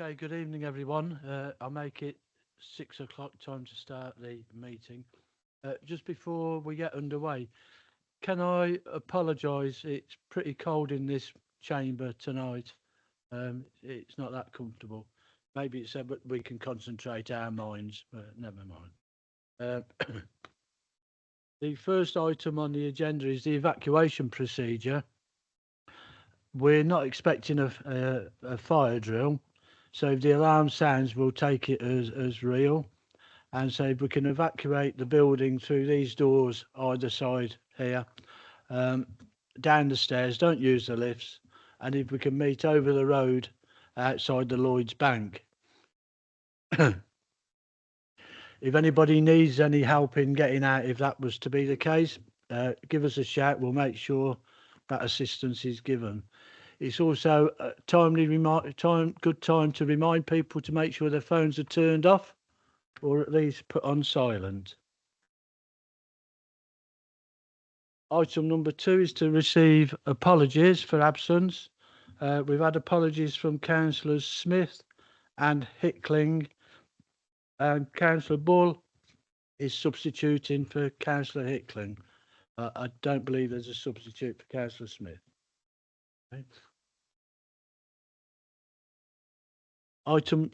Okay, good evening, everyone. I'll make it 6 o'clock time to start the meeting. Just before we get underway, can I apologise? It's pretty cold in this chamber tonight. It's not that comfortable. Maybe it's so but we can concentrate our minds, but never mind. The first item on the agenda is the evacuation procedure. We're not expecting a fire drill, so if the alarm sounds, we'll take it as real. And so if we can evacuate the building through these doors either side here, um, down the stairs, don't use the lifts, and if we can meet over the road outside the Lloyd's Bank. If anybody needs any help in getting out, if that was to be the case, give us a shout. We'll make sure that assistance is given. It's also a good time to remind people to make sure their phones are turned off or at least put on silent. Item number 2 is to receive apologies for absence. We've had apologies from Councillors Smith and Hickling, and Councillor Bull is substituting for Councillor Hickling. I don't believe there's a substitute for Councillor Smith. Okay. Item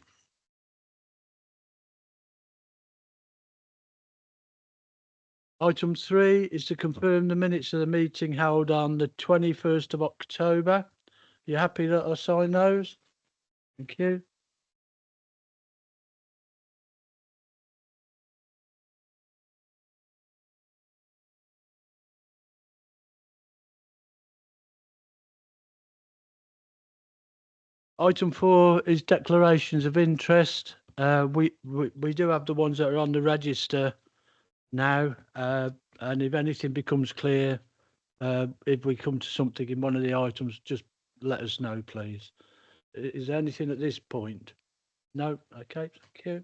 Item 3 is to confirm the minutes of the meeting held on the 21st of October. You happy that I sign those? Thank you. Item 4 is declarations of interest. We do have the ones that are on the register now, and if anything becomes clear, if we come to something in one of the items, just let us know, please. Is there anything at this point? No? Okay, thank you.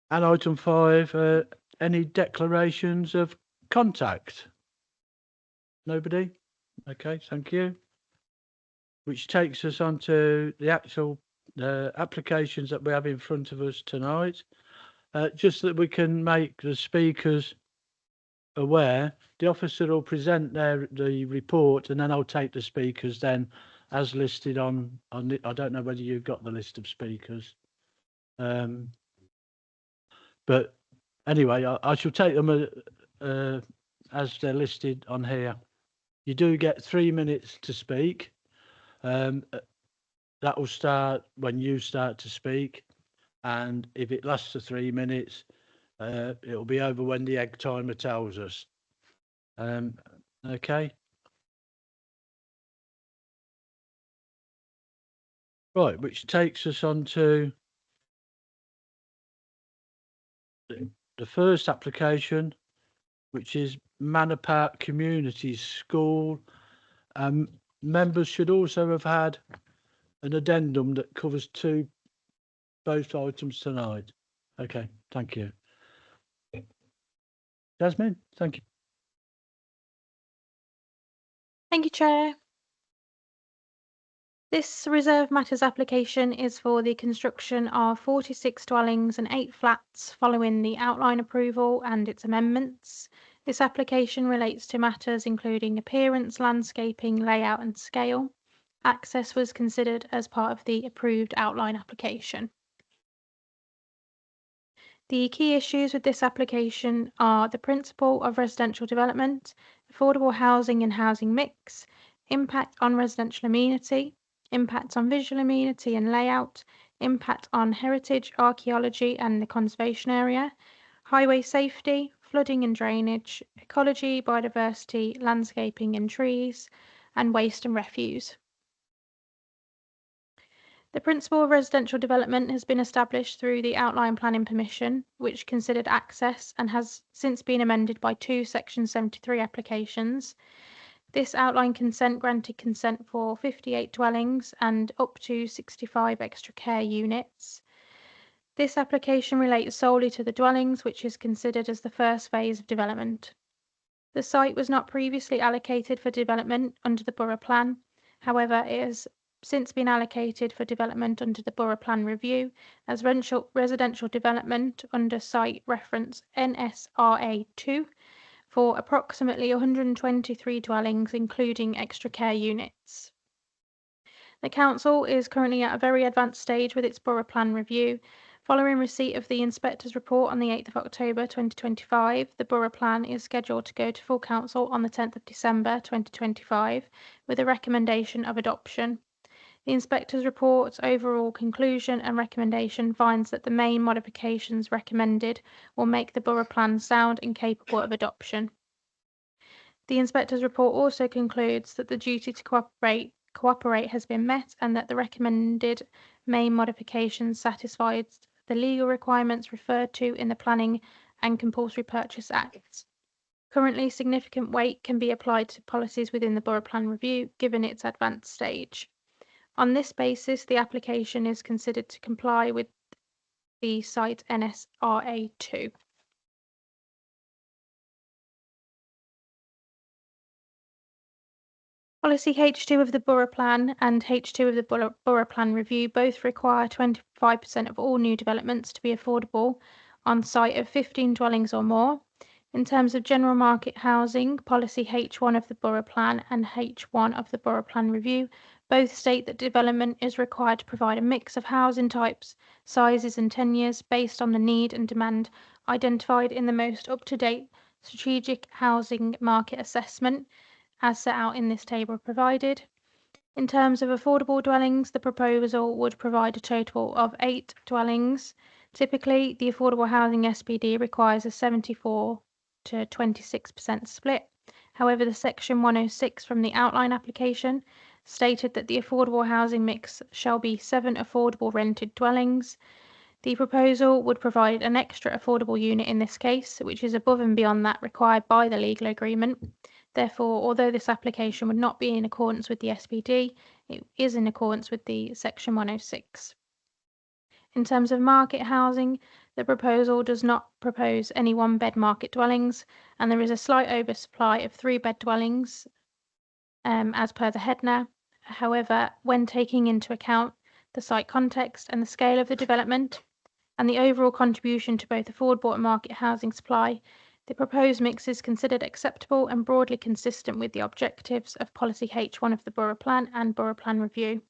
And item 5, any declarations of contact? Nobody? Okay, thank you. Which takes us on to the actual applications that we have in front of us tonight. Just that we can make the speakers aware, the officer will present the report, and then I'll take the speakers then as listed on the, I don't know whether you've got the list of speakers. But anyway, I shall take them as they're listed on here. You do get 3 minutes to speak. That will start when you start to speak, and if it lasts for 3 minutes, it'll be over when the egg timer tells us. Okay. Right, which takes us on to the first application, which is Manor Park Community School. Members should also have had an addendum that covers both items tonight. Okay, thank you. Jasmine, thank you. Thank you, Chair. This Reserve Matters application is for the construction of 46 dwellings and 8 flats following the outline approval and its amendments. This application relates to matters including appearance, landscaping, layout and scale. Access was considered as part of the approved outline application. The key issues with this application are the principle of residential development, affordable housing and housing mix, impact on residential amenity, impact on visual amenity and layout, impact on heritage, archaeology and the conservation area, highway safety, flooding and drainage, ecology, biodiversity, landscaping and trees, and waste and refuse. The principle of residential development has been established through the Outline Planning Permission, which considered access and has since been amended by 2 Section 73 applications. This outline consent granted consent for 58 dwellings and up to 65 extra care units. This application relates solely to the dwellings, which is considered as the first phase of development. The site was not previously allocated for development under the Borough Plan. However, it has since been allocated for development under the Borough Plan Review as residential development under site reference NSRA 2 for approximately 123 dwellings, including extra care units. The Council is currently at a very advanced stage with its Borough Plan Review. Following receipt of the Inspector's report on the 8th of October 2025, the Borough Plan is scheduled to go to full Council on the 10th of December 2025 with a recommendation of adoption. The Inspector's report's overall conclusion and recommendation finds that the main modifications recommended will make the Borough Plan sound and capable of adoption. The Inspector's report also concludes that the duty to cooperate has been met and that the recommended main modifications satisfied the legal requirements referred to in the Planning and Compulsory Purchase Acts. Currently, significant weight can be applied to policies within the Borough Plan Review given its advanced stage. On this basis, the application is considered to comply with the site NSRA 2. Policy H2 of the Borough Plan and H2 of the Borough Plan Review both require 25% of all new developments to be affordable on site of 15 dwellings or more. In terms of general market housing, Policy H1 of the Borough Plan and H1 of the Borough Plan Review both state that development is required to provide a mix of housing types, sizes and tenures based on the need and demand identified in the most up-to-date strategic housing market assessment as set out in this table provided. In terms of affordable dwellings, the proposal would provide a total of 8 dwellings. Typically, the affordable housing SPD requires a 74 to 26% split. However, the Section 106 from the outline application stated that the affordable housing mix shall be 7 affordable rented dwellings. The proposal would provide an extra affordable unit in this case, which is above and beyond that required by the legal agreement. Therefore, although this application would not be in accordance with the SPD, it is in accordance with the Section 106. In terms of market housing, the proposal does not propose any one-bed market dwellings, and there is a slight oversupply of 3-bed dwellings as per the HEDNA. However, when taking into account the site context and the scale of the development and the overall contribution to both affordable and market housing supply, the proposed mix is considered acceptable and broadly consistent with the objectives of Policy H1 of the Borough Plan and Borough Plan Review.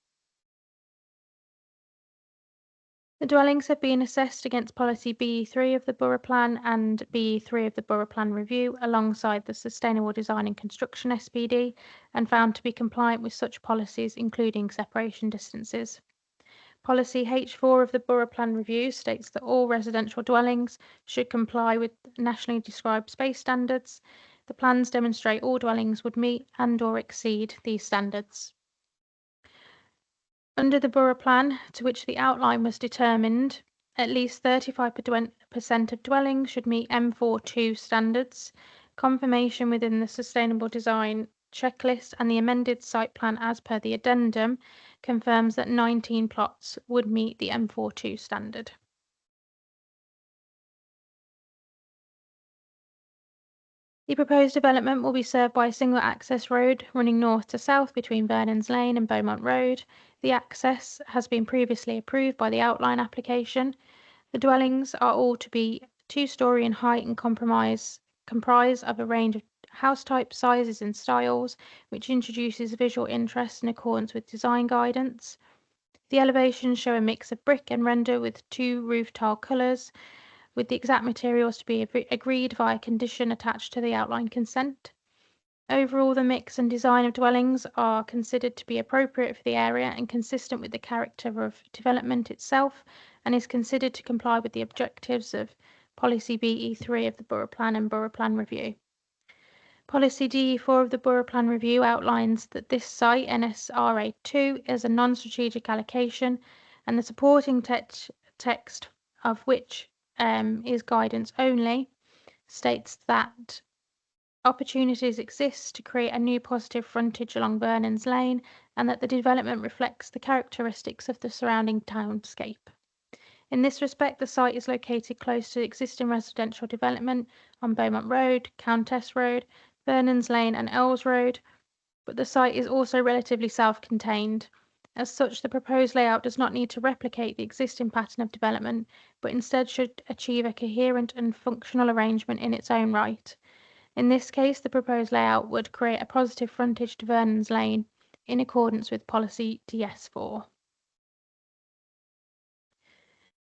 The dwellings have been assessed against Policy BE3 of the Borough Plan and BE3 of the Borough Plan Review alongside the Sustainable Design and Construction SPD and found to be compliant with such policies, including separation distances. Policy H4 of the Borough Plan Review states that all residential dwellings should comply with nationally described space standards. The plans demonstrate all dwellings would meet and/or exceed these standards. Under the Borough Plan, to which the outline was determined, at least 35% of dwellings should meet M42 standards. Confirmation within the Sustainable Design checklist and the amended site plan as per the addendum confirms that 19 plots would meet the M42 standard. The proposed development will be served by a single access road running north to south between Vernon's Lane and Beaumont Road. The access has been previously approved by the outline application. The dwellings are all to be 2-storey in height and comprise of a range of house types, sizes and styles, which introduces visual interest in accordance with design guidance. The elevations show a mix of brick and render with 2 roof tile colours, with the exact materials to be agreed via condition attached to the outline consent. Overall, the mix and design of dwellings are considered to be appropriate for the area and consistent with the character of development itself, and is considered to comply with the objectives of Policy BE3 of the Borough Plan and Borough Plan Review. Policy DE4 of the Borough Plan Review outlines that this site, NSRA 2, is a non-strategic allocation, and the supporting text of which is guidance only, states that opportunities exist to create a new positive frontage along Vernon's Lane and that the development reflects the characteristics of the surrounding townscape. In this respect, the site is located close to existing residential development on Beaumont Road, Countess Road, Vernon's Lane and Earls Road, but the site is also relatively self-contained. As such, the proposed layout does not need to replicate the existing pattern of development, but instead should achieve a coherent and functional arrangement in its own right. In this case, the proposed layout would create a positive frontage to Vernon's Lane in accordance with policy DS4.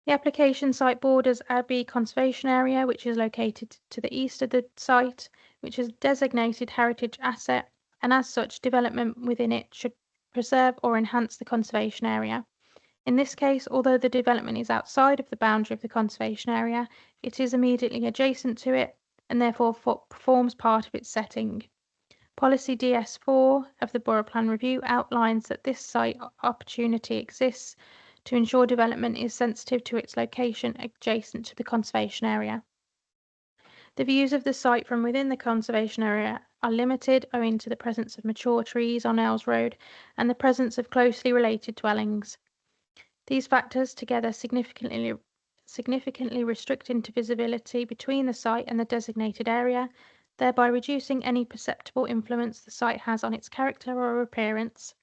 The application site borders Abbey Conservation Area, which is located to the east of the site, which is a designated heritage asset, and as such, development within it should preserve or enhance the conservation area. In this case, although the development is outside of the boundary of the conservation area, it is immediately adjacent to it and therefore forms part of its setting. Policy DS4 of the Borough Plan Review outlines that this site opportunity exists to ensure development is sensitive to its location adjacent to the conservation area. The views of the site from within the conservation area are limited owing to the presence of mature trees on Earls Road and the presence of closely related dwellings. These factors together significantly restrict visibility between the site and the designated area, thereby reducing any perceptible influence the site has on its character or appearance.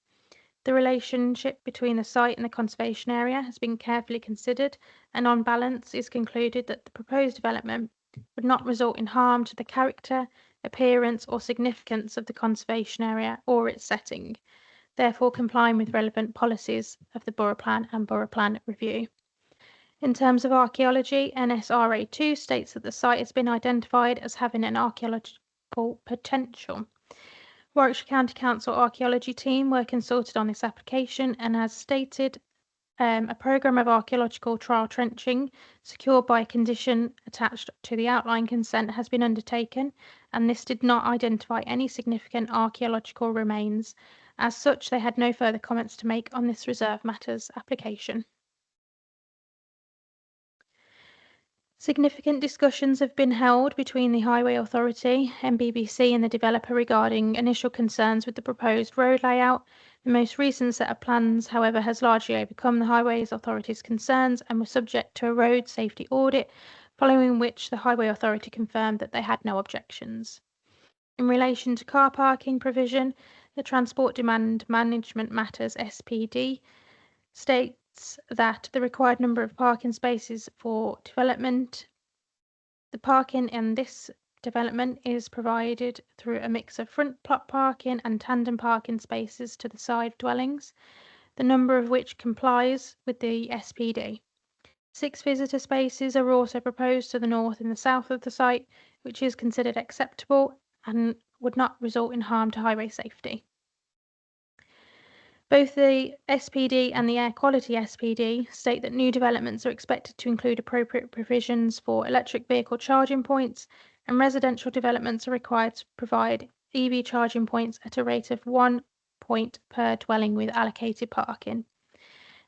The relationship between the site and the conservation area has been carefully considered, and on balance is concluded that the proposed development would not result in harm to the character, appearance, or significance of the conservation area or its setting, therefore complying with relevant policies of the Borough Plan and Borough Plan Review. In terms of archaeology, NSRA2 states that the site has been identified as having an archaeological potential. Warwickshire County Council archaeology team were consulted on this application and as stated, a programme of archaeological trial trenching secured by a condition attached to the outline consent has been undertaken, and this did not identify any significant archaeological remains. As such, they had no further comments to make on this reserve matters application. Significant discussions have been held between the Highway Authority, MBBC and the developer regarding initial concerns with the proposed road layout. The most recent set of plans, however, has largely overcome the Highways Authority's concerns and was subject to a road safety audit, following which the Highway Authority confirmed that they had no objections. In relation to car parking provision, the Transport Demand Management Matters SPD states that the required number of parking spaces for development, the parking in this development is provided through a mix of front plot parking and tandem parking spaces to the side dwellings, the number of which complies with the SPD. 6 visitor spaces are also proposed to the north and the south of the site, which is considered acceptable and would not result in harm to highway safety. Both the SPD and the Air Quality SPD state that new developments are expected to include appropriate provisions for electric vehicle charging points, and residential developments are required to provide EV charging points at a rate of 1 point per dwelling with allocated parking.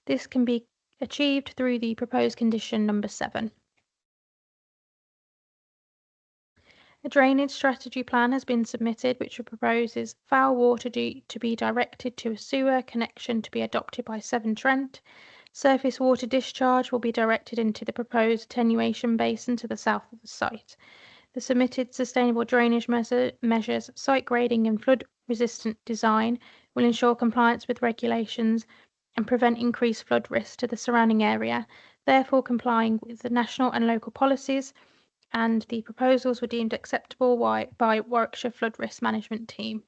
This can be achieved through the proposed condition number 7. A drainage strategy plan has been submitted which proposes foul water to be directed to a sewer connection to be adopted by Severn Trent. Surface water discharge will be directed into the proposed attenuation basin to the south of the site. The submitted sustainable drainage measures, site grading and flood-resistant design will ensure compliance with regulations and prevent increased flood risk to the surrounding area, therefore complying with the national and local policies, and the proposals were deemed acceptable by Warwickshire Flood Risk Management Team.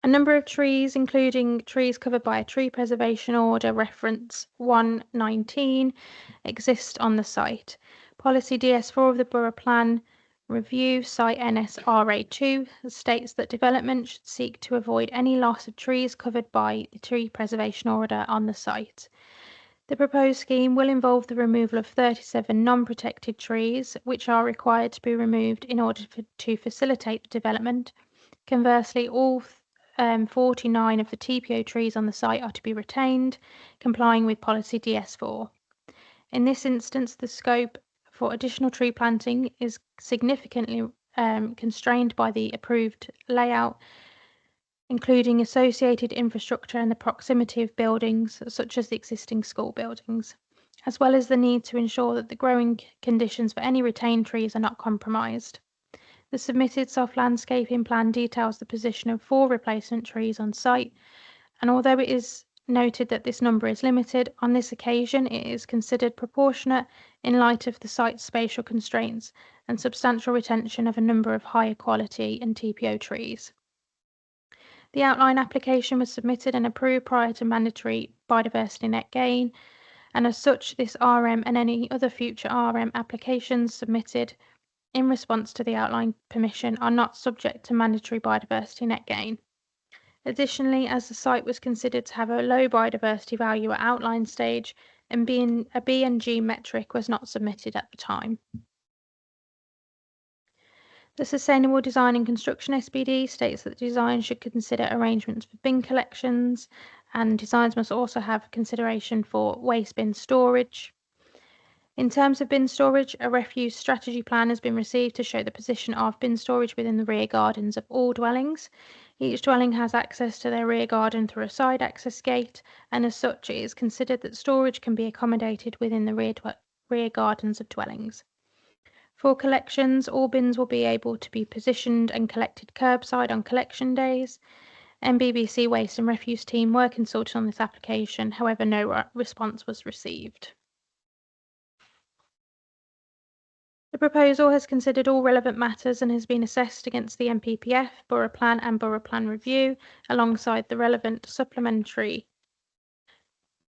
A number of trees, including trees covered by a tree preservation order reference 119, exist on the site. Policy DS4 of the Borough Plan Review, site NSRA2, states that development should seek to avoid any loss of trees covered by the tree preservation order on the site. The proposed scheme will involve the removal of 37 non-protected trees, which are required to be removed in order to facilitate the development. Conversely, all 49 of the TPO trees on the site are to be retained, complying with policy DS4. In this instance, the scope for additional tree planting is significantly constrained by the approved layout, including associated infrastructure and the proximity of buildings such as the existing school buildings. as well as the need to ensure that the growing conditions for any retained trees are not compromised. The submitted soft landscaping plan details the position of 4 replacement trees on site, and although it is noted that this number is limited, on this occasion it is considered proportionate in light of the site's spatial constraints and substantial retention of a number of higher quality and TPO trees. The outline application was submitted and approved prior to mandatory biodiversity net gain, and as such, this RM and any other future RM applications submitted in response to the outline permission are not subject to mandatory biodiversity net gain. Additionally, as the site was considered to have a low biodiversity value at outline stage, and being a B&G metric was not submitted at the time. The Sustainable Design and Construction SPD states that design should consider arrangements for bin collections, and designs must also have consideration for waste bin storage. In terms of bin storage, a refuse strategy plan has been received to show the position of bin storage within the rear gardens of all dwellings. Each dwelling has access to their rear garden through a side access gate, and as such it is considered that storage can be accommodated within the rear gardens of dwellings. For collections, all bins will be able to be positioned and collected curbside on collection days. MBBC Waste and Refuse team were consulted on this application, however no response was received. The proposal has considered all relevant matters and has been assessed against the NPPF, Borough Plan and Borough Plan Review, alongside the relevant supplementary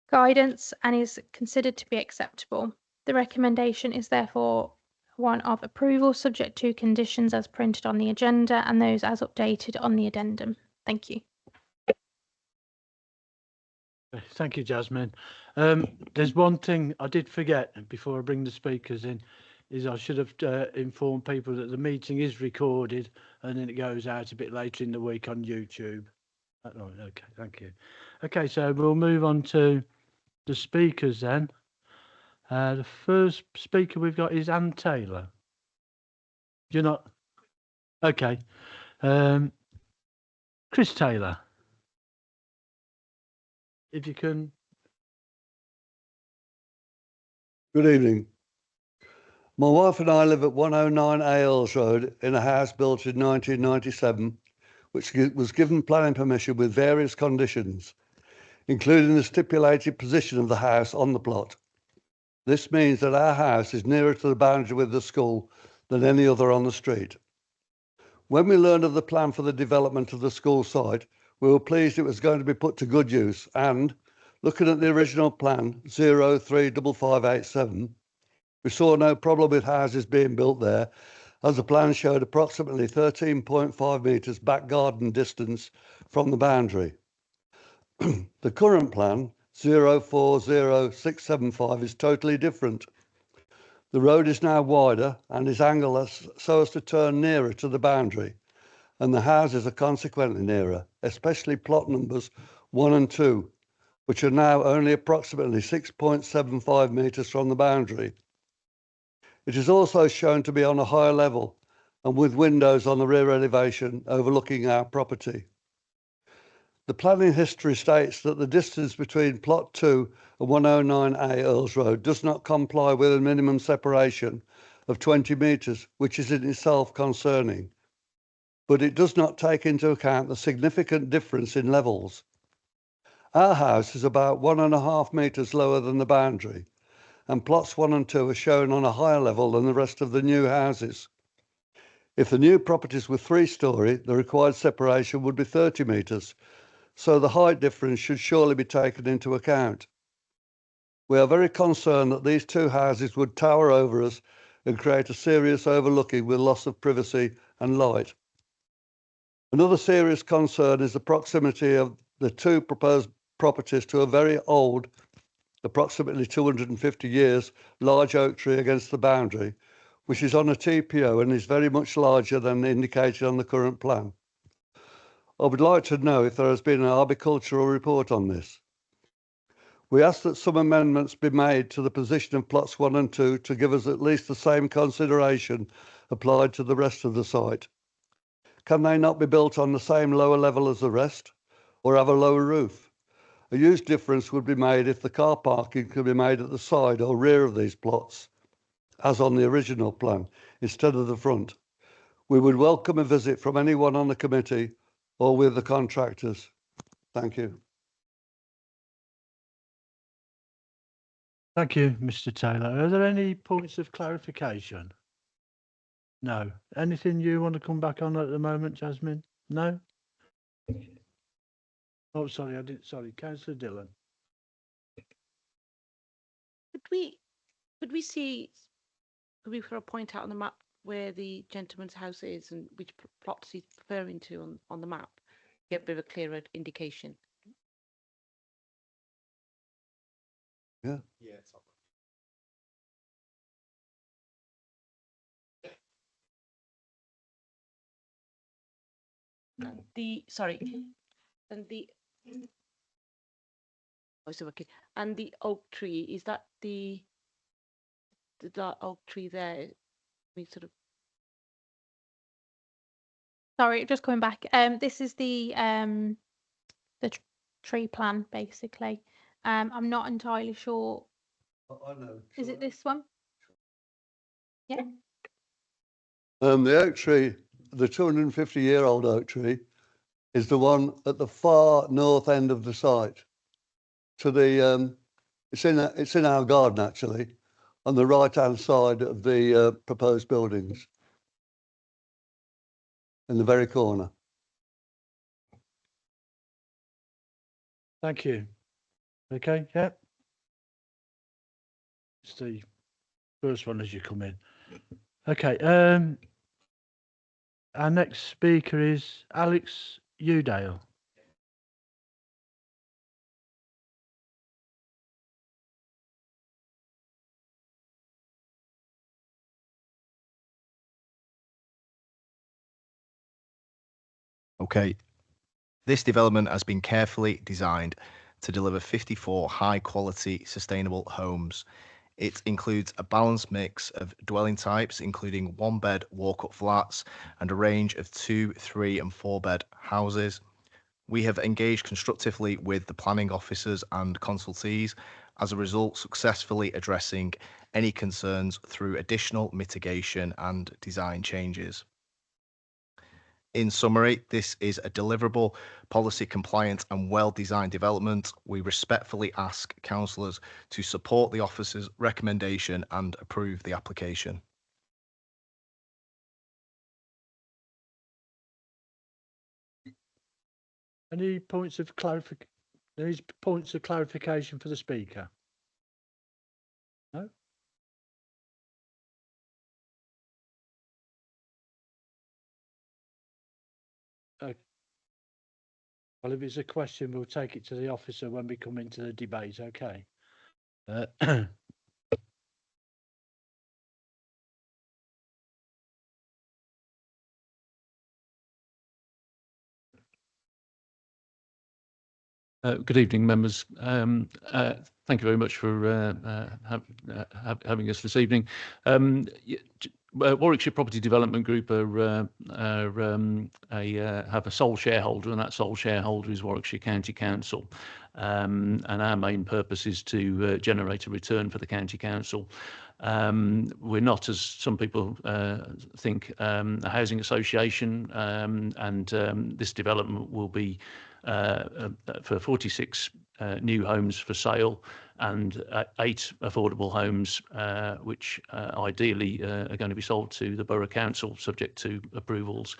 guidance, and is considered to be acceptable. The recommendation is therefore one of approval, subject to conditions as printed on the agenda and those as updated on the addendum. Thank you. Thank you, Jasmine. There's one thing I did forget before I bring the speakers in, is I should have informed people that the meeting is recorded and then it goes out a bit later in the week on YouTube. Oh, okay, thank you. Okay, so we'll move on to the speakers then. The first speaker we've got is Anne Taylor. You're not? Okay. Chris Taylor. If you can. Good evening. My wife and I live at 109 Ailes Road in a house built in 1997, which was given planning permission with various conditions, including the stipulated position of the house on the plot. This means that our house is nearer to the boundary with the school than any other on the street. When we learned of the plan for the development of the school site, we were pleased it was going to be put to good use, and looking at the original plan 035587, we saw no problem with houses being built there, as the plan showed approximately 13.5 metres back garden distance from the boundary. The current plan 040675 is totally different. The road is now wider and is angled so as to turn nearer to the boundary, and the houses are consequently nearer, especially plot numbers 1 and 2, which are now only approximately 6.75 metres from the boundary. It is also shown to be on a higher level and with windows on the rear elevation overlooking our property. The planning history states that the distance between plot 2 and 109A Earls Road does not comply with a minimum separation of 20 metres, which is in itself concerning, but it does not take into account the significant difference in levels. Our house is about 1.5 metres lower than the boundary, and plots 1 and 2 are shown on a higher level than the rest of the new houses. If the new properties were 3-storey, the required separation would be 30 metres, so the height difference should surely be taken into account. We are very concerned that these 2 houses would tower over us and create a serious overlooking with loss of privacy and light. Another serious concern is the proximity of the 2 proposed properties to a very old, approximately 250 years, large oak tree against the boundary, which is on a TPO and is very much larger than indicated on the current plan. I would like to know if there has been an arboricultural report on this. We ask that some amendments be made to the position of plots 1 and 2 to give us at least the same consideration applied to the rest of the site. Can they not be built on the same lower level as the rest, or have a lower roof? A huge difference would be made if the car parking could be made at the side or rear of these plots, as on the original plan, instead of the front. We would welcome a visit from anyone on the committee or with the contractors. Thank you. Thank you, Mr. Taylor. Are there any points of clarification? No. Anything you want to come back on at the moment, Jasmine? No? Oh, sorry, sorry, Councillor Dillon. Could we throw a point out on the map where the gentleman's house is and which plots he's referring to on the map? Get a bit of a clearer indication. Yeah. Yeah, it's up. And and the okay, and the oak tree, is that the dark oak tree there? We sort of Sorry, just coming back. This is the tree plan, basically. I'm not entirely sure. I know. Is it this one? Yeah. The oak tree, the 250-year-old oak tree, is the one at the far north end of the site. To the, it's in our garden actually, on the right-hand side of the proposed buildings, in the very corner. Thank you. Okay, yeah. It's the first one as you come in. Okay, our next speaker is Alex Udale. Okay, this development has been carefully designed to deliver 54 high-quality, sustainable homes. It includes a balanced mix of dwelling types, including one-bed walk-up flats and a range of 2, 3 and 4-bed houses. We have engaged constructively with the planning officers and consultees, as a result successfully addressing any concerns through additional mitigation and design changes. In summary, this is a deliverable, policy compliant and well-designed development. We respectfully ask councillors to support the officer's recommendation and approve the application. Any points of clarification for the speaker? No? Well, if it's a question, we'll take it to the officer when we come into the debate, okay? Good evening, members. Thank you very much for having us this evening. Warwickshire Property Development Group have a sole shareholder, and that sole shareholder is Warwickshire County Council. And our main purpose is to generate a return for the County Council. We're not, as some people think, a housing association, and this development will be for 46 new homes for sale and 8 affordable homes, which ideally are going to be sold to the Borough Council, subject to approvals.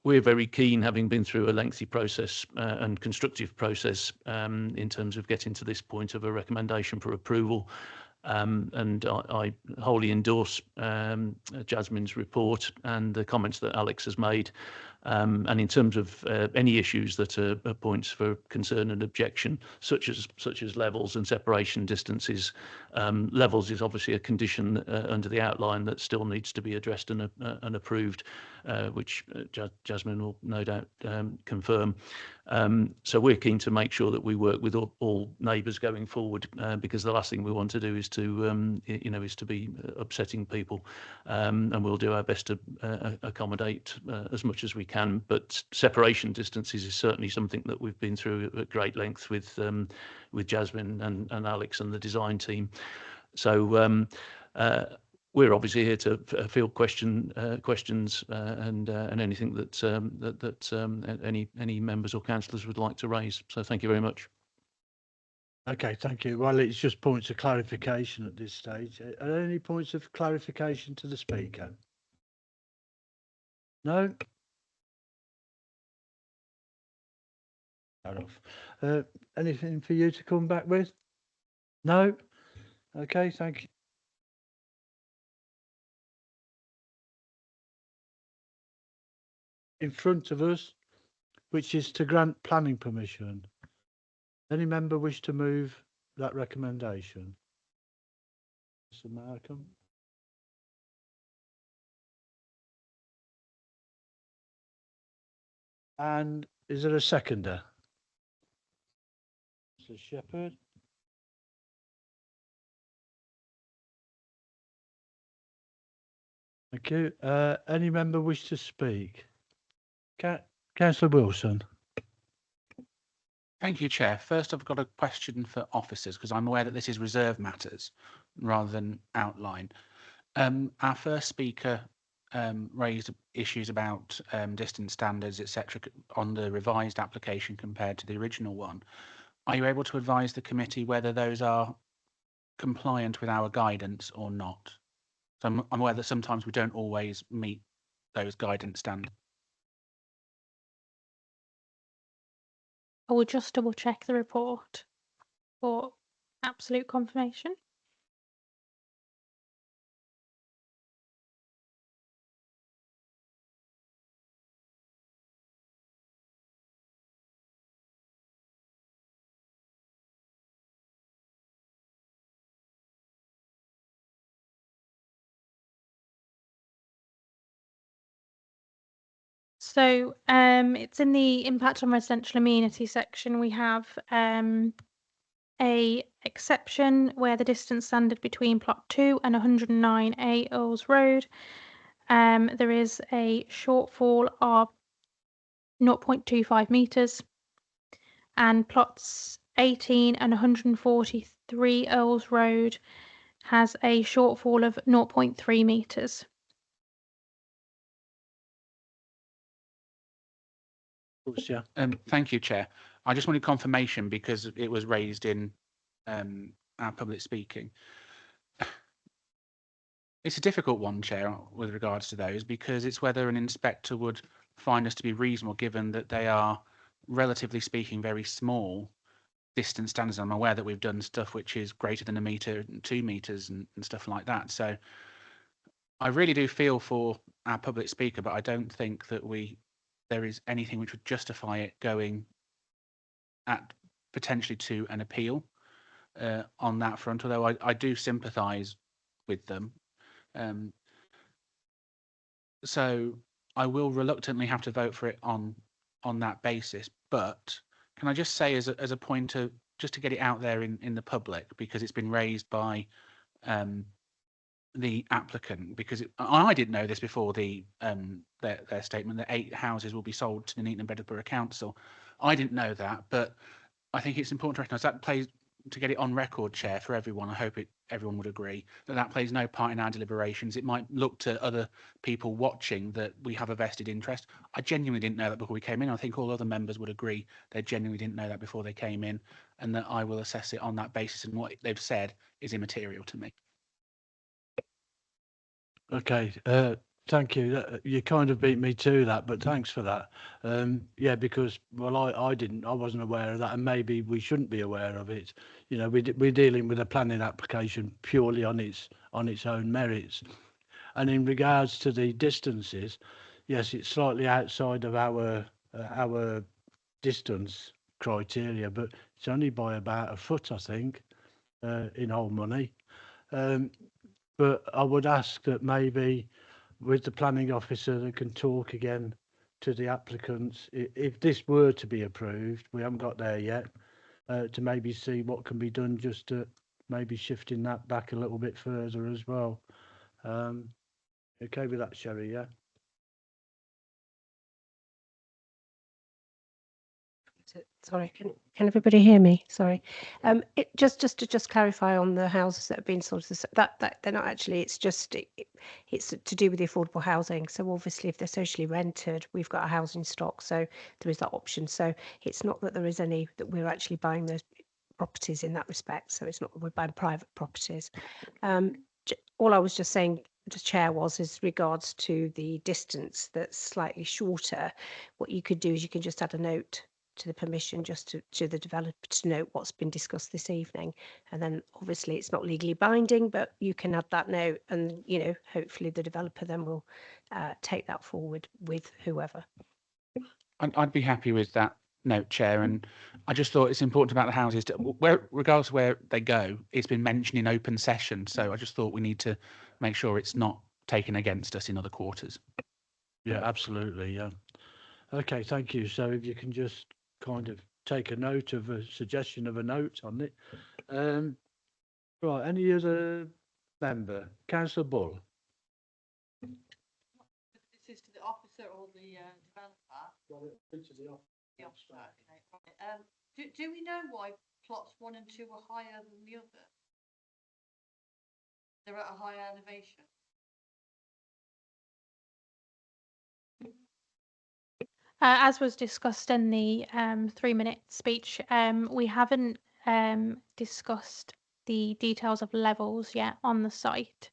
We're very keen, having been through a lengthy process and constructive process in terms of getting to this point of a recommendation for approval. And I wholly endorse Jasmine's report and the comments that Alex has made. And in terms of any issues that are points for concern and objection, such as levels and separation distances, levels is obviously a condition under the outline that still needs to be addressed and approved, which Jasmine will no doubt confirm. So we're keen to make sure that we work with all neighbours going forward, because the last thing we want to do is to be upsetting people, and we'll do our best to accommodate as much as we can, but separation distances is certainly something that we've been through at great length with Jasmine and Alex and the design team. So we're obviously here to field questions and anything that any members or councillors would like to raise. So thank you very much. Okay, thank you. Well, it's just points of clarification at this stage. Are there any points of clarification to the speaker? No? Fair enough. Anything for you to come back with? No? Okay, thank you. In front of us, which is to grant planning permission. Any member wish to move that recommendation? Mr. Markham? And is there a seconder? Mr. Shepherd? Thank you. Any member wish to speak? Councillor Wilson. Thank you, Chair. First, I've got a question for officers because I'm aware that this is reserve matters rather than outline. Our first speaker raised issues about distance standards, etc., on the revised application compared to the original one. Are you able to advise the committee whether those are compliant with our guidance or not? So I'm aware that sometimes we don't always meet those guidance standards. I will just double check the report for absolute confirmation. So it's in the impact on residential amenity section. We have a exception where the distance standard between plot 2 and 109A Earls Road, there is a shortfall of 0.25 metres, and plots 18 and 143 Earls Road has a shortfall of 0.3 metres. Yeah. Thank you, Chair. I just wanted confirmation because it was raised in our public speaking. It's a difficult one, Chair, with regards to those, because it's whether an inspector would find us to be reasonable, given that they are, relatively speaking, very small distance standards. I'm aware that we've done stuff which is greater than a metre and 2 metres and stuff like that. So I really do feel for our public speaker, but I don't think that there is anything which would justify it going at potentially to an appeal on that front, although I do sympathise with them. So I will reluctantly have to vote for it on that basis. But can I just say as a point of, just to get it out there in the public, because it's been raised by the applicant, because I didn't know this before their statement that 8 houses will be sold to the Nuneaton and Bedworth Borough Council. I didn't know that, but I think it's important to recognise that plays, to get it on record, Chair, for everyone. I hope everyone would agree that plays no part in our deliberations. It might look to other people watching that we have a vested interest. I genuinely didn't know that before we came in. I think all other members would agree they genuinely didn't know that before they came in, and that I will assess it on that basis, and what they've said is immaterial to me. Okay, thank you. You kind of beat me to that, but thanks for that. Yeah, because, well, I wasn't aware of that, and maybe we shouldn't be aware of it. You know, we're dealing with a planning application purely on its own merits. And in regards to the distances, yes, it's slightly outside of our distance criteria, but it's only by about a foot, I think, in old money. But I would ask that maybe with the planning officer that can talk again to the applicants, if this were to be approved, we haven't got there yet, to maybe see what can be done, just to maybe shifting that back a little bit further as well. Okay with that, Sherry? Yeah. Sorry, can everybody hear me? Sorry. Just to clarify on the houses that have been sort of that they're not actually. It's just it's to do with the affordable housing. So obviously, if they're socially rented, we've got a housing stock, so there is that option. So it's not that there is any that we're actually buying those properties in that respect. So it's not that we're buying private properties. All I was just saying to Chair was as regards to the distance that's slightly shorter. What you could do is you can just add a note to the permission just to the developer to note what's been discussed this evening, and then obviously it's not legally binding, but you can add that note, and hopefully the developer then will take that forward with whoever. I'd be happy with that note, Chair, and I just thought it's important about the houses regardless of where they go, it's been mentioned in open session, so I just thought we need to make sure it's not taken against us in other quarters. Yeah, absolutely. Yeah. Okay, thank you. So if you can just kind of take a note of a suggestion of a note on it. Right, any other member? Councillor Bull. This is to the officer or the developer? The officer, okay. Right. Do we know why plots 1 and 2 are higher than the other? They're at a higher elevation. As was discussed in the 3-minute speech, we haven't discussed the details of levels yet on the site.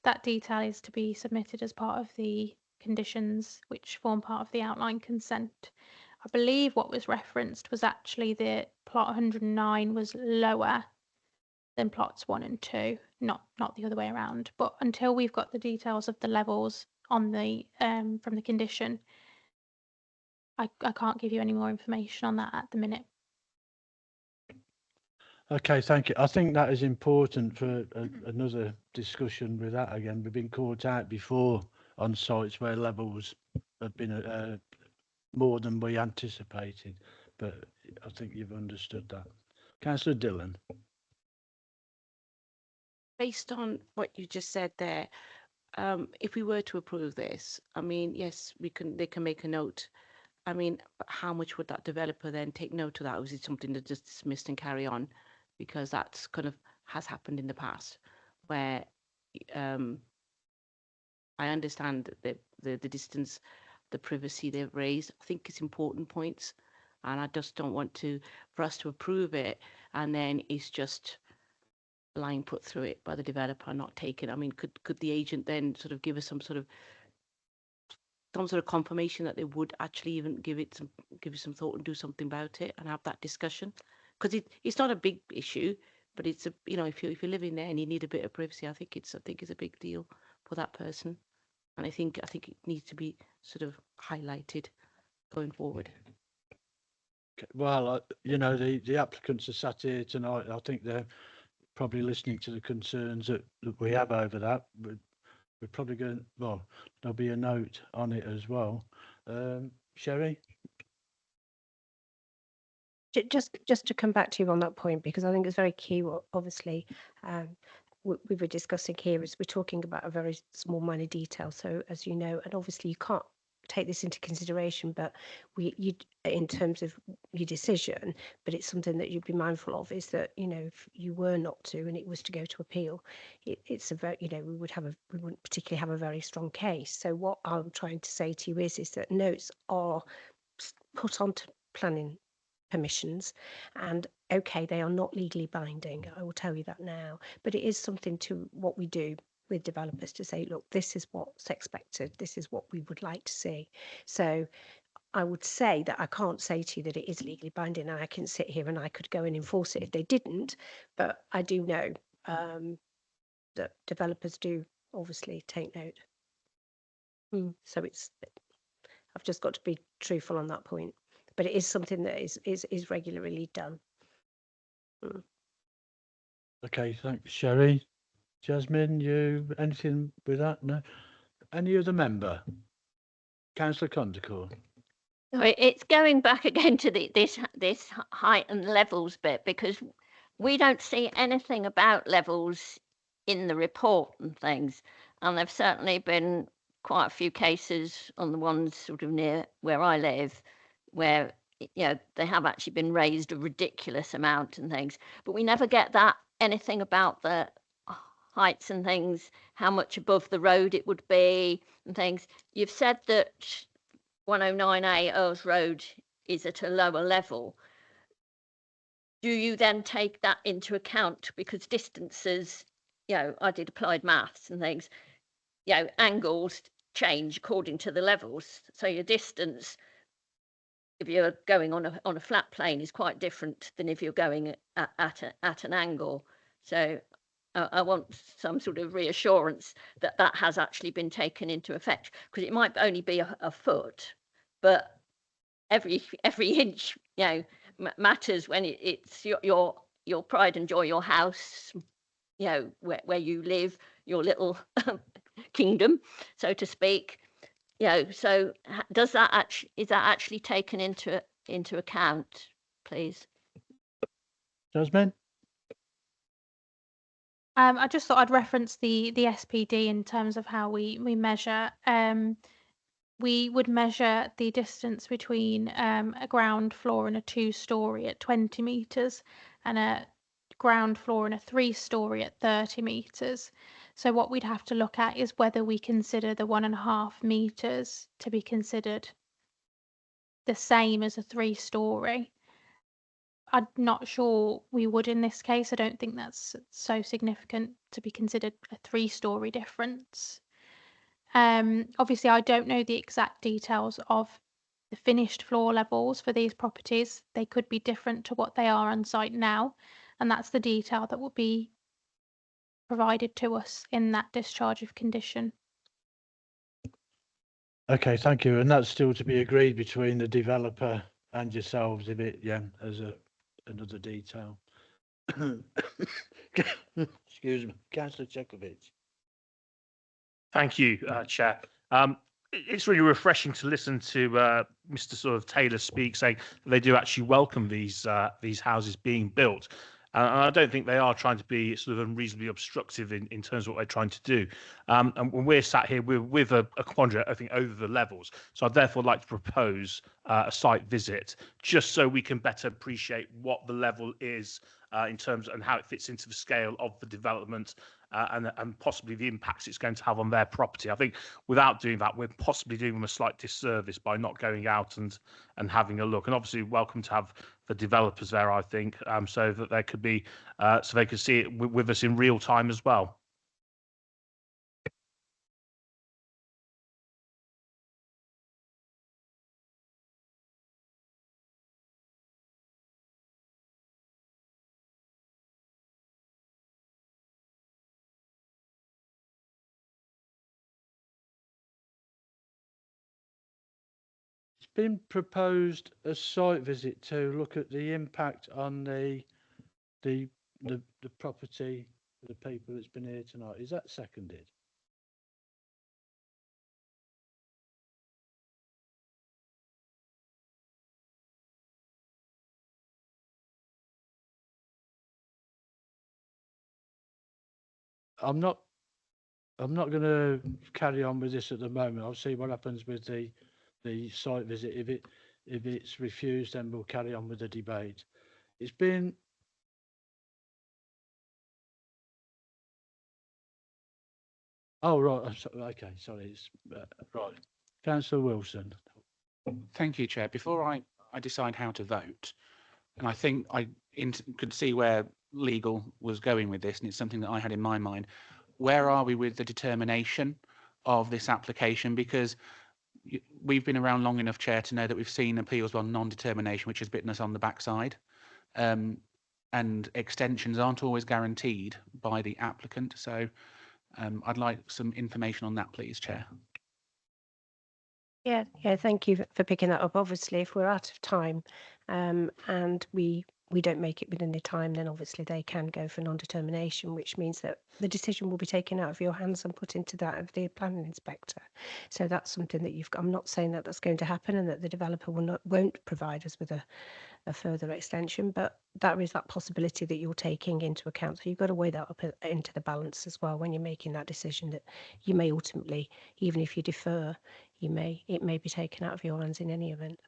That detail is to be submitted as part of the conditions which form part of the outline consent. I believe what was referenced was actually the plot 109 was lower than plots 1 and 2, not the other way around. But until we've got the details of the levels on the from the condition, I can't give you any more information on that at the minute. Okay, thank you. I think that is important for another discussion with that again. We've been caught out before on sites where levels have been more than we anticipated, but I think you've understood that. Councillor Dillon. Based on what you just said there, if we were to approve this, I mean, yes, they can make a note. I mean, but how much would that developer then take note of that? Or is it something that just dismissed and carry on? Because that's kind of has happened in the past where I understand the distance, the privacy they've raised. I think it's important points, and I just don't want for us to approve it and then it's just line put through it by the developer not taken. I mean, could the agent then sort of give us some sort of confirmation that they would actually even give it some thought and do something about it and have that discussion? Because it's not a big issue, but it's a if you're living there and you need a bit of privacy, I think it's a big deal for that person, and I think it needs to be sort of highlighted going forward. Well, the applicants are sat here tonight. I think they're probably listening to the concerns that we have over that. We're probably going. Well, there'll be a note on it as well. Sherry. Just to come back to you on that point, because I think it's very key. What obviously we were discussing here is we're talking about a very small minor detail. So as you know, and obviously you can't take this into consideration, but you in terms of your decision, but it's something that you'd be mindful of is that if you were not to and it was to go to appeal, it's a very we wouldn't particularly have a very strong case. So what I'm trying to say to you is that notes are put onto planning permissions, and okay, they are not legally binding, I will tell you that now, but it is something to what we do with developers to say, look, this is what's expected, this is what we would like to see. So I would say that I can't say to you that it is legally binding and I can sit here and I could go and enforce it if they didn't, but I do know that developers do obviously take note. So I've just got to be truthful on that point, but it is something that is regularly done. Okay, thanks, Sherry. Jasmine, you anything with that? No. Any other member? Councillor Condicorn. It's going back again to this height and levels bit, because we don't see anything about levels in the report and things, and there've certainly been quite a few cases on the ones sort of near where I live where they have actually been raised a ridiculous amount and things, but we never get anything about the heights and things, how much above the road it would be and things. You've said that 109A Earls Road is at a lower level. Do you then take that into account? Because distances, I did applied maths and things, angles change according to the levels. So your distance, if you're going on a flat plane, is quite different than if you're going at an angle. So I want some sort of reassurance that that has actually been taken into effect, because it might only be a foot, but every inch, matters when it's your pride and joy, your house, where you live, your little kingdom, so to speak. So is that actually taken into account, please? Jasmine? I just thought I'd reference the SPD in terms of how we measure. We would measure the distance between a ground floor and a 2-storey at 20 metres and a ground floor and a 3-storey at 30 metres. So what we'd have to look at is whether we consider the 1.5 metres to be considered the same as a 3-storey. I'm not sure we would in this case. I don't think that's so significant to be considered a 3-storey difference. Obviously, I don't know the exact details of the finished floor levels for these properties. They could be different to what they are on site now, and that's the detail that will be provided to us in that discharge of condition. Okay, thank you. And that's still to be agreed between the developer and yourselves, if it, as another detail. Excuse me, Councillor Chekovich. Thank you, Chair. It's really refreshing to listen to Mr. sort of Taylor speak, saying that they do actually welcome these houses being built. And I don't think they are trying to be sort of unreasonably obstructive in terms of what they're trying to do. And when we're sat here, we're with a quadrant, I think, over the levels. So I'd therefore like to propose a site visit, just so we can better appreciate what the level is in terms and how it fits into the scale of the development and possibly the impacts it's going to have on their property. I think without doing that, we're possibly doing them a slight disservice by not going out and having a look. And obviously, welcome to have the developers there, I think, so that there could be so they could see it with us in real time as well. It's been proposed a site visit to look at the impact on the property for the people that's been here tonight. Is that seconded? I'm not going to carry on with this at the moment. I'll see what happens with the site visit. If it's refused, then we'll carry on with the debate. It's been right. Okay, sorry. It's right. Councillor Wilson. Thank you, Chair. Before I decide how to vote, and I think I could see where legal was going with this, and it's something that I had in my mind. Where are we with the determination of this application? Because we've been around long enough, Chair, to know that we've seen appeals on non-determination, which has bitten us on the backside. And extensions aren't always guaranteed by the applicant. So I'd like some information on that, please, Chair. Yeah, thank you for picking that up. Obviously, if we're out of time and we don't make it within the time, then obviously they can go for non-determination, which means that the decision will be taken out of your hands and put into that of the planning inspector. So that's something that I'm not saying that that's going to happen and that the developer won't provide us with a further extension, but there is that possibility that you're taking into account. So you've got to weigh that up into the balance as well when you're making that decision, that you may ultimately, even if you defer, it may be taken out of your hands in any event.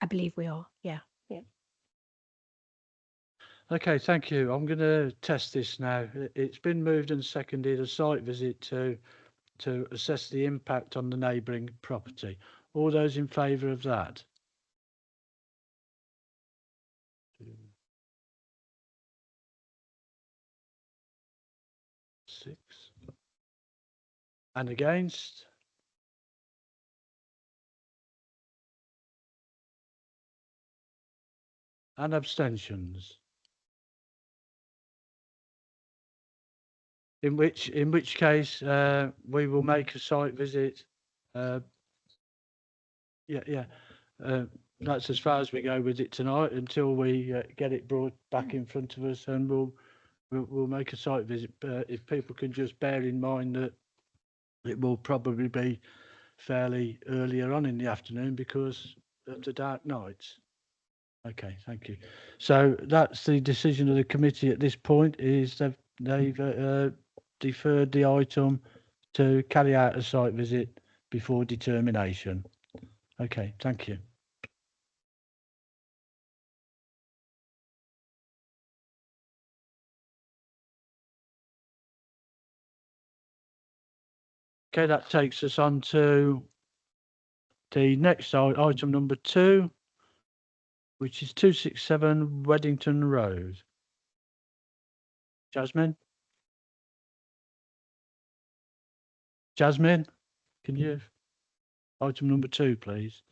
I believe we are. Yeah. Okay, thank you. I'm going to test this now. It's been moved and seconded, a site visit to assess the impact on the neighbouring property. All those in favour of that? 6. And against? And abstentions? In which case we will make a site visit. That's as far as we go with it tonight until we get it brought back in front of us, and we'll make a site visit. If people can just bear in mind that it will probably be fairly earlier on in the afternoon because of the dark nights. Okay, thank you. So that's the decision of the committee at this point, is they've deferred the item to carry out a site visit before determination. Okay, thank you. Okay, that takes us on to the next item number 2, which is 267 Weddington Road. Jasmine, can you? Item number 2, please.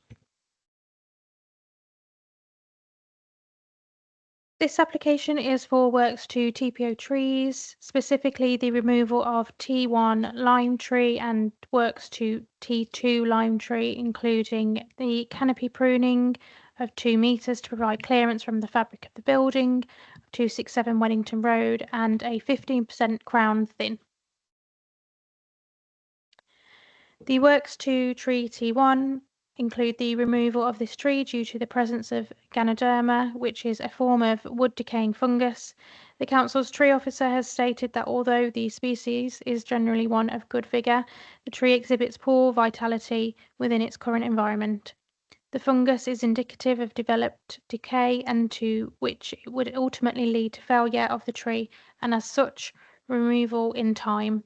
This application is for works to TPO trees, specifically the removal of T1 lime tree and works to T2 lime tree, including the canopy pruning of 2 metres to provide clearance from the fabric of the building, 267 Weddington Road, and a 15% crown thin. The works to tree T1 include the removal of this tree due to the presence of Ganoderma, which is a form of wood decaying fungus. The council's tree officer has stated that although the species is generally one of good vigour, the tree exhibits poor vitality within its current environment. The fungus is indicative of developed decay and to which it would ultimately lead to failure of the tree, and as such, removal in time.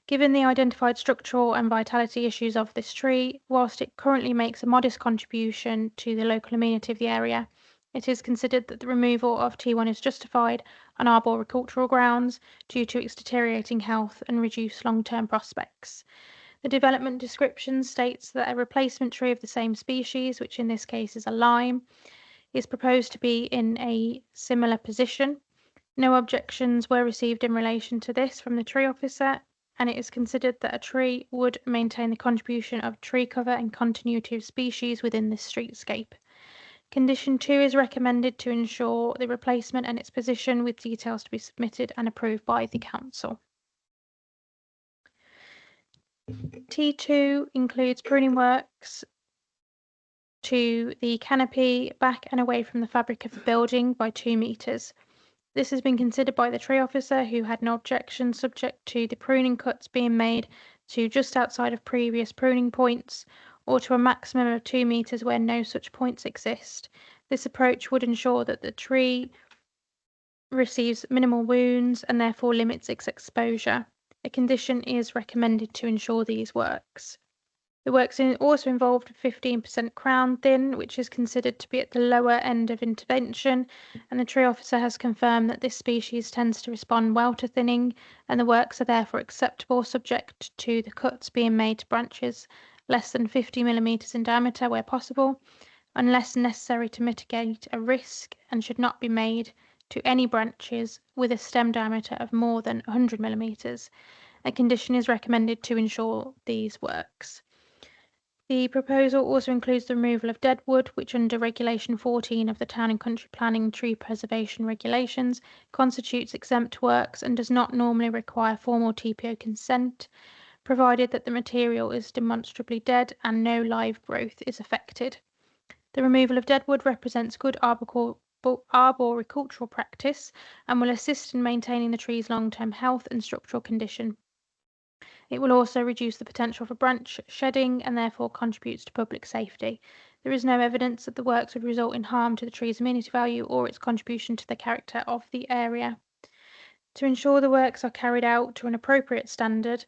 Given the identified structural and vitality issues of this tree, whilst it currently makes a modest contribution to the local amenity of the area, it is considered that the removal of T1 is justified on arboricultural grounds due to its deteriorating health and reduced long-term prospects. The development description states that a replacement tree of the same species, which in this case is a lime, is proposed to be in a similar position. No objections were received in relation to this from the tree officer, and it is considered that a tree would maintain the contribution of tree cover and continuity of species within this streetscape. Condition 2 is recommended to ensure the replacement and its position, with details to be submitted and approved by the council. T2 includes pruning works to the canopy back and away from the fabric of the building by 2 metres. This has been considered by the tree officer, who had no objection, subject to the pruning cuts being made to just outside of previous pruning points, or to a maximum of 2 metres where no such points exist. This approach would ensure that the tree receives minimal wounds and therefore limits its exposure. A condition is recommended to ensure these works. The works also involved 15% crown thin, which is considered to be at the lower end of intervention, and the tree officer has confirmed that this species tends to respond well to thinning, and the works are therefore acceptable, subject to the cuts being made to branches less than 50 millimetres in diameter where possible, unless necessary to mitigate a risk, and should not be made to any branches with a stem diameter of more than 100 millimetres. A condition is recommended to ensure these works. The proposal also includes the removal of dead wood, which under Regulation 14 of the Town and Country Planning Tree Preservation Regulations constitutes exempt works and does not normally require formal TPO consent, provided that the material is demonstrably dead and no live growth is affected. The removal of dead wood represents good arboricultural practice and will assist in maintaining the tree's long-term health and structural condition. It will also reduce the potential for branch shedding and therefore contributes to public safety. There is no evidence that the works would result in harm to the tree's amenity value or its contribution to the character of the area. To ensure the works are carried out to an appropriate standard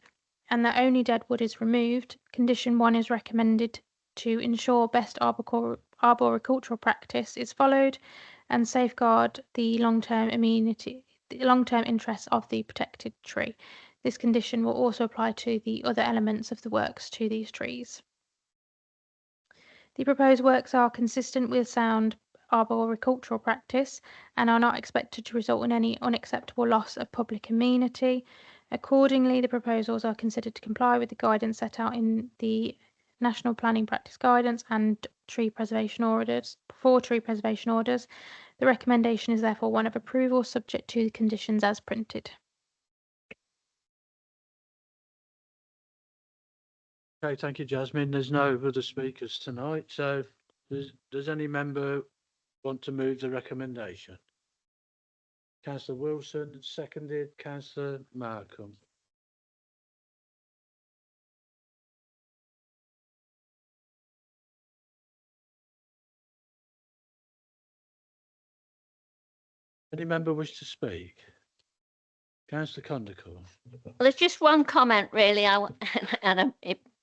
and that only dead wood is removed, Condition 1 is recommended to ensure best arboricultural practice is followed and safeguard the long-term interests of the protected tree. This condition will also apply to the other elements of the works to these trees. The proposed works are consistent with sound arboricultural practice and are not expected to result in any unacceptable loss of public amenity. Accordingly, the proposals are considered to comply with the guidance set out in the National Planning Practice Guidance and tree preservation orders. The recommendation is therefore one of approval subject to the conditions as printed. Okay, thank you, Jasmine. There's no other speakers tonight, so does any member want to move the recommendation? Councillor Wilson, seconded. Councillor Markham. Any member wish to speak? Councillor Condicorn. Well, there's just one comment really, and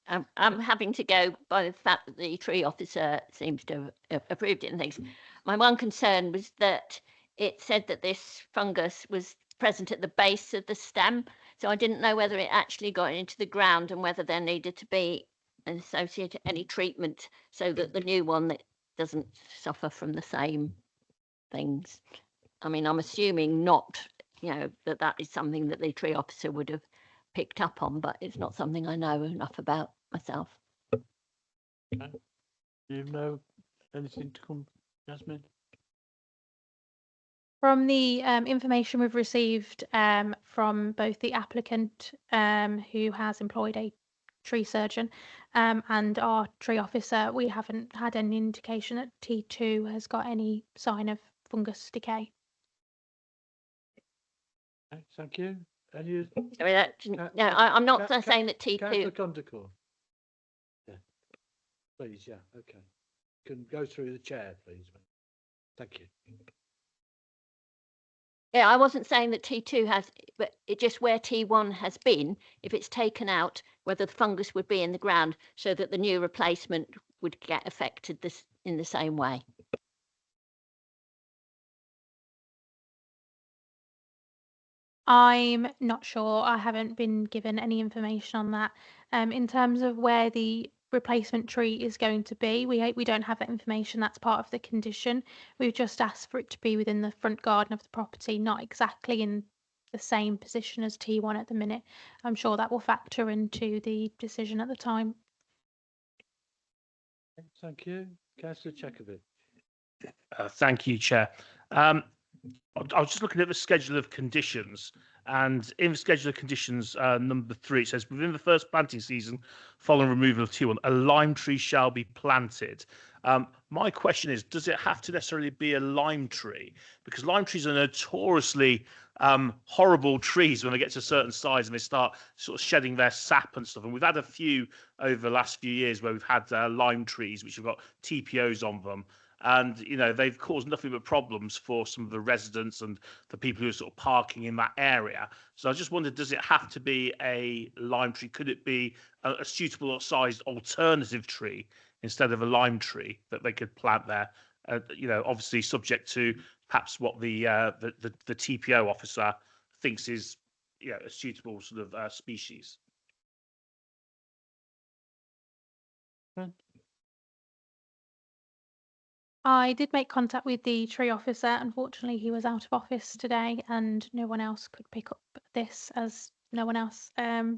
I'm having to go by the fact that the tree officer seems to have approved it and things. My one concern was that it said that this fungus was present at the base of the stem, so I didn't know whether it actually got into the ground and whether there needed to be an associated any treatment so that the new one that doesn't suffer from the same things. I mean, I'm assuming not, that is something that the tree officer would have picked up on, but it's not something I know enough about myself. Okay. Do you know anything to come, Jasmine? From the information we've received from both the applicant who has employed a tree surgeon and our tree officer, we haven't had any indication that T2 has got any sign of fungus decay. Okay, thank you. Any? I mean, no, I'm not saying that T2. Councillor Condicorn. Yeah. Please, yeah, okay. Can go through the chair, please. Thank you. Yeah, I wasn't saying that T2 has, but it just where T1 has been, if it's taken out, whether the fungus would be in the ground so that the new replacement would get affected this in the same way. I'm not sure. I haven't been given any information on that. In terms of where the replacement tree is going to be, we don't have that information. That's part of the condition. We've just asked for it to be within the front garden of the property, not exactly in the same position as T1 at the minute. I'm sure that will factor into the decision at the time. Thank you. Councillor Chekovich. Thank you, Chair. I was just looking at the schedule of conditions, and in the schedule of conditions, number 3, it says within the first planting season, following removal of T1, a lime tree shall be planted. My question is, does it have to necessarily be a lime tree? Because lime trees are notoriously horrible trees when they get to a certain size and they start sort of shedding their sap and stuff. And we've had a few over the last few years where we've had lime trees which have got TPOs on them. And they've caused nothing but problems for some of the residents and the people who are sort of parking in that area. So I just wondered, does it have to be a lime tree? Could it be a suitable sized alternative tree instead of a lime tree that they could plant there? Obviously subject to perhaps what the TPO officer thinks is a suitable sort of species. I did make contact with the tree officer. Unfortunately, he was out of office today and no one else could pick up this as no one else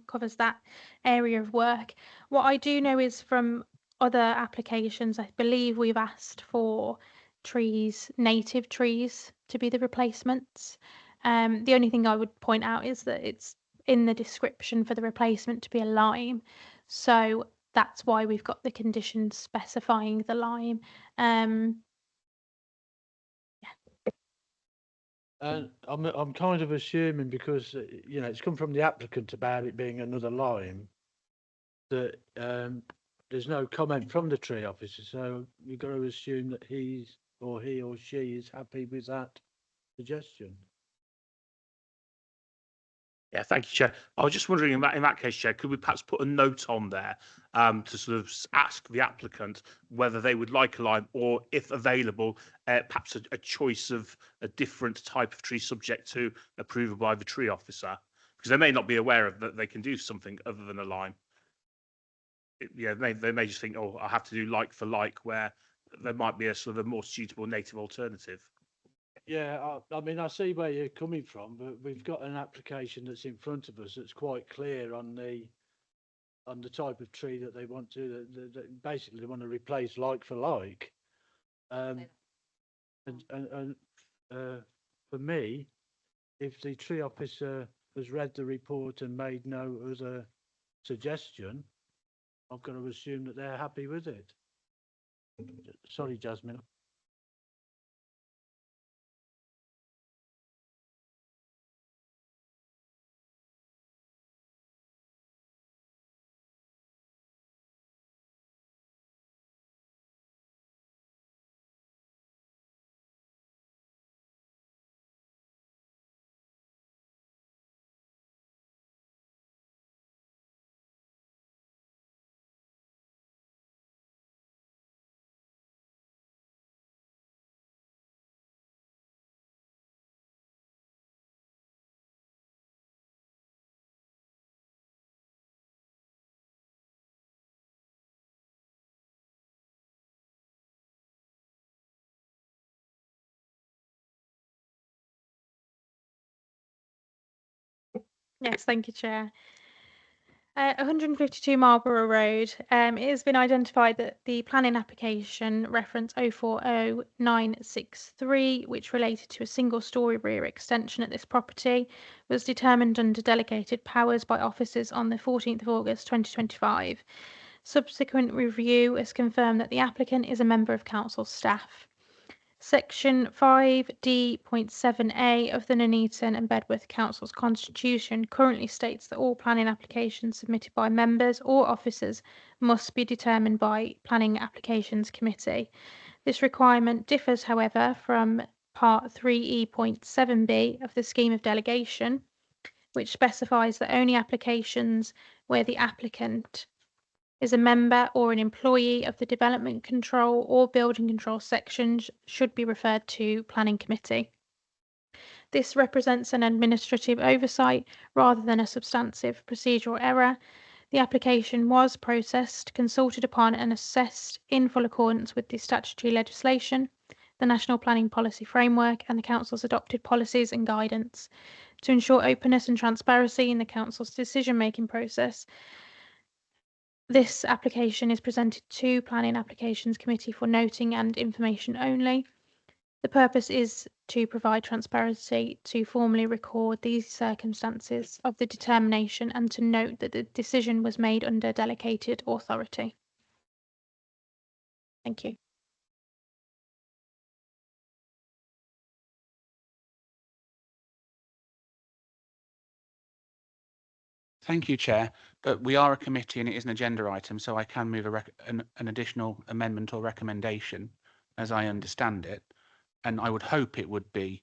covers that area of work. What I do know is from other applications, I believe we've asked for trees, native trees, to be the replacements. The only thing I would point out is that it's in the description for the replacement to be a lime. So that's why we've got the condition specifying the lime. And I'm kind of assuming because it's come from the applicant about it being another lime that there's no comment from the tree officer, so you've got to assume that he or she is happy with that suggestion. Yeah, thank you, Chair. I was just wondering in that case, Chair, could we perhaps put a note on there to sort of ask the applicant whether they would like a lime, or if available, perhaps a choice of a different type of tree subject to approval by the tree officer, because they may not be aware of that they can do something other than a lime. They may just think, oh, I have to do like for like, where there might be a sort of a more suitable native alternative. Yeah, I mean, I see where you're coming from, but we've got an application that's in front of us that's quite clear on the type of tree that they want to. Basically, they want to replace like for like. And for me, if the tree officer has read the report and made no other suggestion, I've got to assume that they're happy with it. Sorry, Jasmine. Yes, thank you, Chair. 152 Marlborough Road. It has been identified that the planning application reference 040963, which related to a single-storey rear extension at this property, was determined under delegated powers by officers on the 14th of August 2025. Subsequent review has confirmed that the applicant is a member of council staff. Section 5D.7a of the Nuneaton and Bedworth Council's Constitution currently states that all planning applications submitted by members or officers must be determined by Planning Applications Committee. This requirement differs, however, from Part 3E.7b of the Scheme of Delegation, which specifies that only applications where the applicant is a member or an employee of the Development Control or Building Control sections should be referred to Planning Committee. This represents an administrative oversight rather than a substantive procedural error. The application was processed, consulted upon and assessed in full accordance with the statutory legislation, the National Planning Policy Framework and the Council's adopted policies and guidance. To ensure openness and transparency in the Council's decision-making process, this application is presented to Planning Applications Committee for noting and information only. The purpose is to provide transparency, to formally record these circumstances of the determination and to note that the decision was made under delegated authority. Thank you. Thank you, Chair. But we are a committee and it is an agenda item, so I can move an additional amendment or recommendation, as I understand it. And I would hope it would be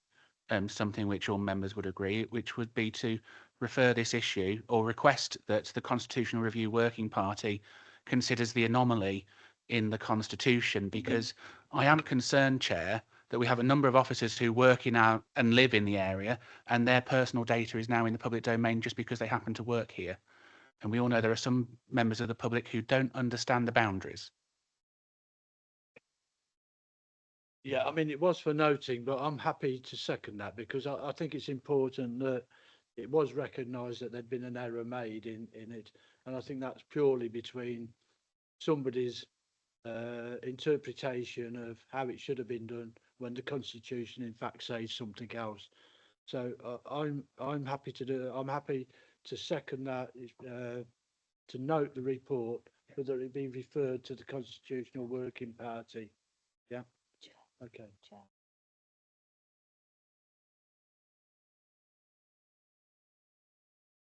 something which all members would agree, which would be to refer this issue or request that the Constitutional Review Working Party considers the anomaly in the Constitution, because I am concerned, Chair, that we have a number of officers who work in and live in the area, and their personal data is now in the public domain just because they happen to work here. And we all know there are some members of the public who don't understand the boundaries. Yeah, I mean, it was for noting, but I'm happy to second that because I think it's important that it was recognised that there'd been an error made in it. And I think that's purely between somebody's interpretation of how it should have been done when the Constitution in fact says something else. So I'm happy to do it. I'm happy to second that, to note the report, but that it be referred to the Constitutional Working Party. Yeah. Okay.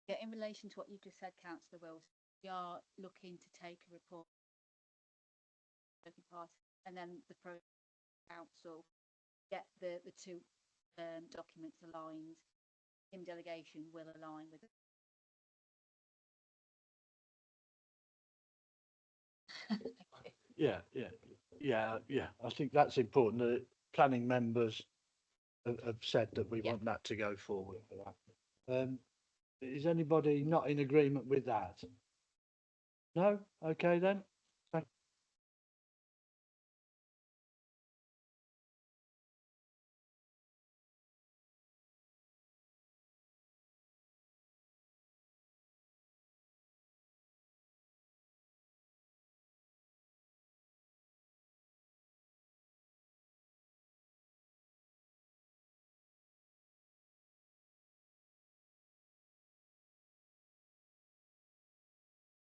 Yeah, in relation to what you just said, Councillor Wills, we are looking to take a report working party, and then the council get the two documents aligned. In delegation will align with. Yeah. I think that's important. The planning members have said that we want that to go forward for that. Is anybody not in agreement with that? No? Okay then.